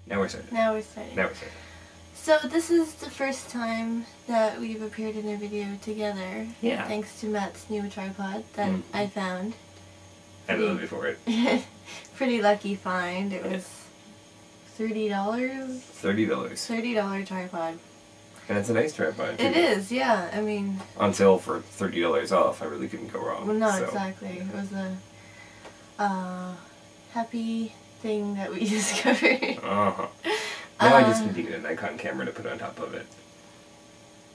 Now we're starting. Now we're starting. So this is the first time that we've appeared in a video together. Yeah. Thanks to Matt's new tripod that I found. I love you for it. Pretty lucky find. It was $30. $30 tripod. And it's a nice tripod, too. It is, yeah. I mean... On sale for $30 off. I really couldn't go wrong. Well, no, exactly. It was a happy thing that we discovered. Now I just need a Nikon camera to put on top of it.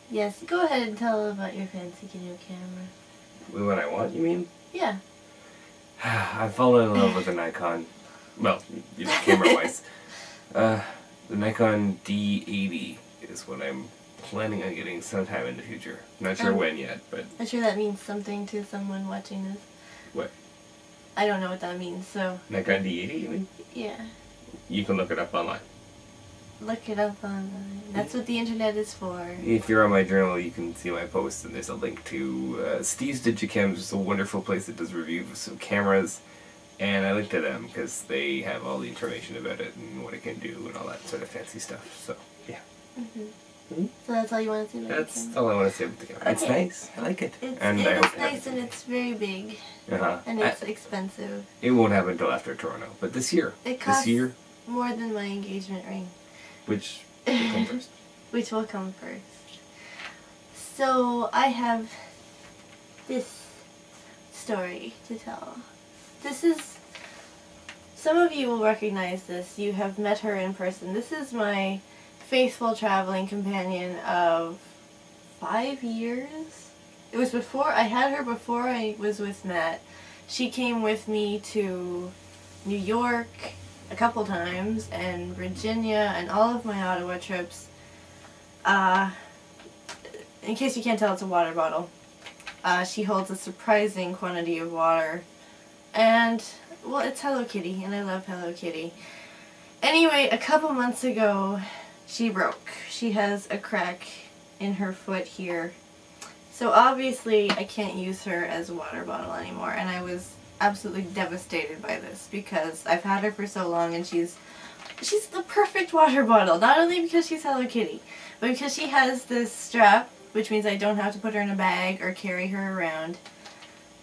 Yes, go ahead and tell about your fancy new camera. What I want, you mean? Yeah. I've fallen in love with the Nikon. Well, camera-wise. The Nikon D80 is what I'm planning on getting sometime in the future. Not sure when yet, but... I'm sure that means something to someone watching this. What? I don't know what that means, so... Nikon D80, you mean? Yeah. You can look it up online. Look it up online. That's what the internet is for. If you're on my journal, you can see my posts, and there's a link to Steve's Digicams. It's a wonderful place that does reviews of cameras, and I link to them because they have all the information about it and what it can do and all that sort of fancy stuff. So, yeah. So that's all you want to say about That's the camera? all I want to say about the camera. Okay. It's nice. I like it. It's nice and it's very big. And it's expensive. It won't happen until after Toronto, but this year. It costs more than my engagement ring. Which will come first? Which will come first. So I have this story to tell. This is... Some of you will recognize this. You have met her in person. This is my faithful traveling companion of 5 years. It was before, I had her before I was with Matt. She came with me to New York a couple times, and Virginia, and all of my Ottawa trips. In case you can't tell, it's a water bottle. She holds a surprising quantity of water. And, well, it's Hello Kitty, and I love Hello Kitty. Anyway, a couple months ago, she broke. She has a crack in her foot here. So obviously I can't use her as a water bottle anymore, and I was absolutely devastated by this because I've had her for so long, and she's the perfect water bottle. Not only because she's Hello Kitty, but because she has this strap, which means I don't have to put her in a bag or carry her around.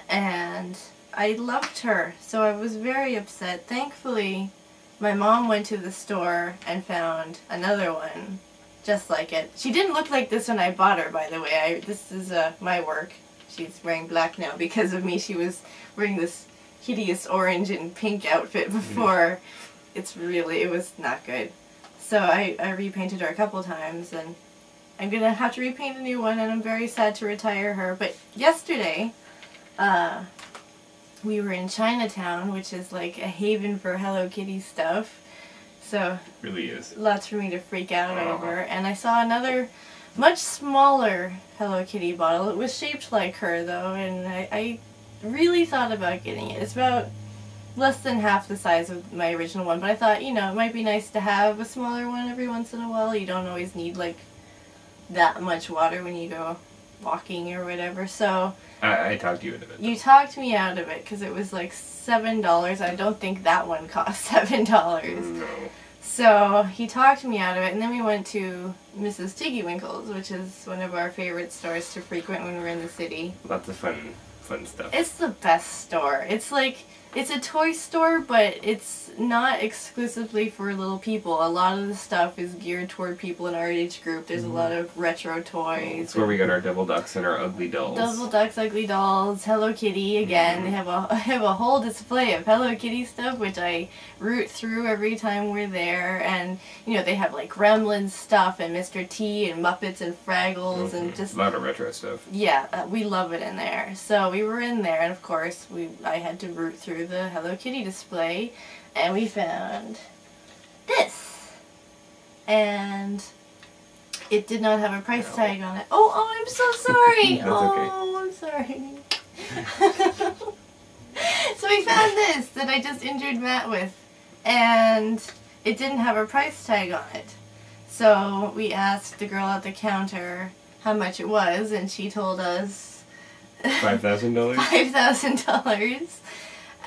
And I loved her, so I was very upset. Thankfully, my mom went to the store and found another one just like it. She didn't look like this when I bought her, by the way. This is my work. She's wearing black now because of me. She was wearing this hideous orange and pink outfit before. It was not good. So I repainted her a couple times, and I'm going to have to repaint a new one, and I'm very sad to retire her. But yesterday, we were in Chinatown, which is like a haven for Hello Kitty stuff. So it really is. Lots for me to freak out over. And I saw another much smaller Hello Kitty bottle. It was shaped like her though, and I really thought about getting it. It's about less than half the size of my original one, but I thought, you know, it might be nice to have a smaller one every once in a while. You don't always need like that much water when you go walking or whatever. So I talked you into it. You talked me out of it because it was like $7. I don't think that one cost $7. No. So he talked me out of it, and then we went to Mrs. Tiggy Winkle's, which is one of our favorite stores to frequent when we're in the city. Lots of fun stuff. It's the best store. It's like, it's a toy store, but it's not exclusively for little people. A lot of the stuff is geared toward people in our age group. There's a lot of retro toys. It's where we got our Double Ducks and our Ugly Dolls. Double Ducks, Ugly Dolls, Hello Kitty again. They have a whole display of Hello Kitty stuff, which I root through every time we're there. And, you know, they have like Gremlins stuff and Mr. T and Muppets and Fraggles and just... a lot of retro stuff. Yeah, we love it in there. So we were in there, and of course, I had to root through the Hello Kitty display, and we found this, and it did not have a price tag on it. Oh, I'm so sorry. That's I'm sorry. So we found this that I just injured Matt with, and it didn't have a price tag on it. So we asked the girl at the counter how much it was, and she told us $5,000? $5,000.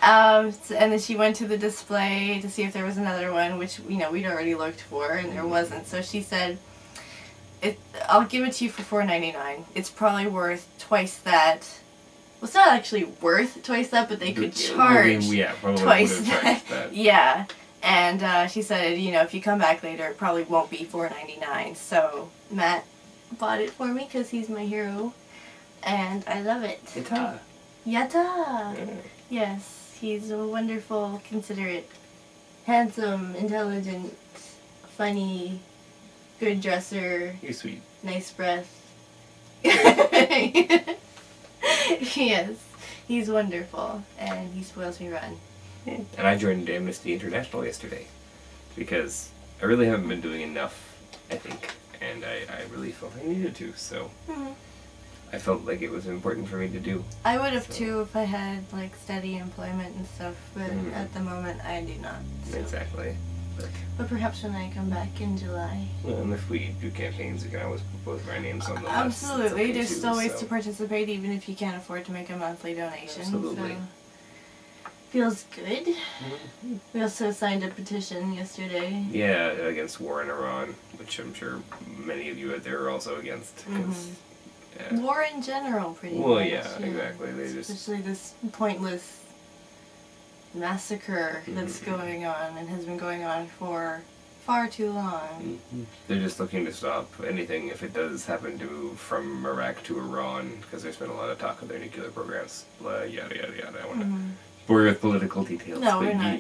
And then she went to the display to see if there was another one, which, you know, we'd already looked for, and there wasn't. So she said, I'll give it to you for $4.99. It's probably worth twice that. Well, it's not actually worth twice that, but they could charge twice that. Yeah. And she said, you know, if you come back later, it probably won't be $4.99. So Matt bought it for me because he's my hero. And I love it. Yatta! Yatta! Yeah. Yes. He's a wonderful, considerate, handsome, intelligent, funny, good dresser. You're sweet. Nice breath. Yes. He's wonderful. And he spoils me rotten. And I joined Amnesty International yesterday. Because I really haven't been doing enough, I think. And I really felt I needed to, so... Mm-hmm. I felt like it was important for me to do. I would have too if I had like steady employment and stuff, but at the moment I do not. So. Exactly. But perhaps when I come back in July. Well, and if we do campaigns, we can always put both of our names on the list. Absolutely. There's still ways to participate even if you can't afford to make a monthly donation. Absolutely. So. Feels good. Mm-hmm. We also signed a petition yesterday. Yeah, against war in Iran, which I'm sure many of you out there are also against. War in general, pretty much. Well, yeah, exactly. Especially this pointless massacre that's going on and has been going on for far too long. They're just looking to stop anything if it does happen to move from Iraq to Iran, because there's been a lot of talk of their nuclear programs. Yada yada yada. I want to bore you with political details. No, but we're not.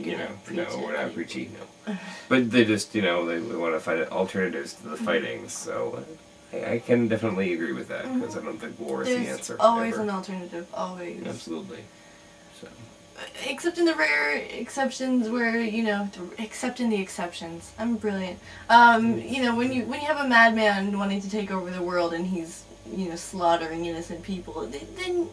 We're not preachy. No. But they just, they want to find alternatives to the fighting. So. I can definitely agree with that, because I don't think war is the answer. There's always an alternative, always. Absolutely. So. Except in the rare exceptions where, except in the exceptions. I'm brilliant. When you have a madman wanting to take over the world and he's, slaughtering innocent people, then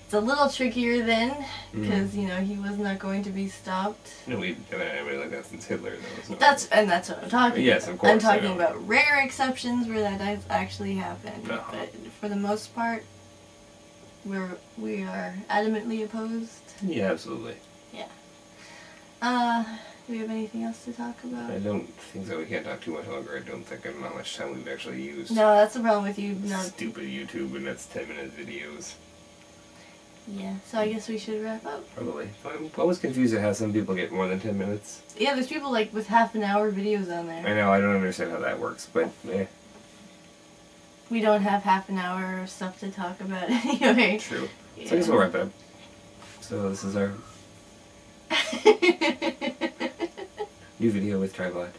it's a little trickier then, because, he was not going to be stopped. No, we haven't had anybody like that since Hitler, though. That's what I'm talking about. Yes, of course. I'm talking about rare exceptions where that does actually happen. No. But for the most part, we are adamantly opposed. Yeah, absolutely. Yeah. Do we have anything else to talk about? I don't think so. We can't talk too much longer. I don't think. I don't know how much time we've actually used. No, that's the problem with you. Stupid YouTube, and that's 10-minute videos. Yeah, so I guess we should wrap up. Probably. I'm always confused at how some people get more than 10 minutes. Yeah, there's people with half-an-hour videos on there. I know, I don't understand how that works, but We don't have half an hour of stuff to talk about anyway. True. Yeah. So I guess we'll wrap it up. So this is our new video with Tripod.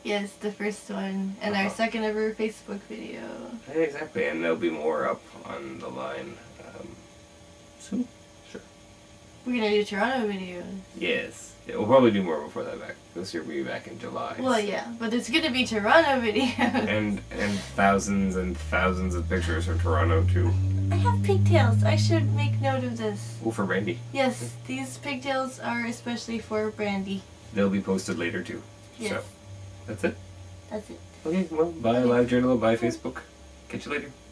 Yes, the first one. And our second ever Facebook video. Yeah, exactly, and there'll be more up on the line. Soon? Sure. We're gonna do Toronto videos. Yes. Yeah, we'll probably do more before that back. This year we'll be back in July. Well, yeah, but it's gonna be Toronto videos. And thousands and thousands of pictures from Toronto, too. I have pigtails. I should make note of this. Oh, for Brandy. Yes, these pigtails are especially for Brandy. They'll be posted later, too. Yes. So, that's it. That's it. Okay, well, bye LiveJournal, bye Facebook. Catch you later.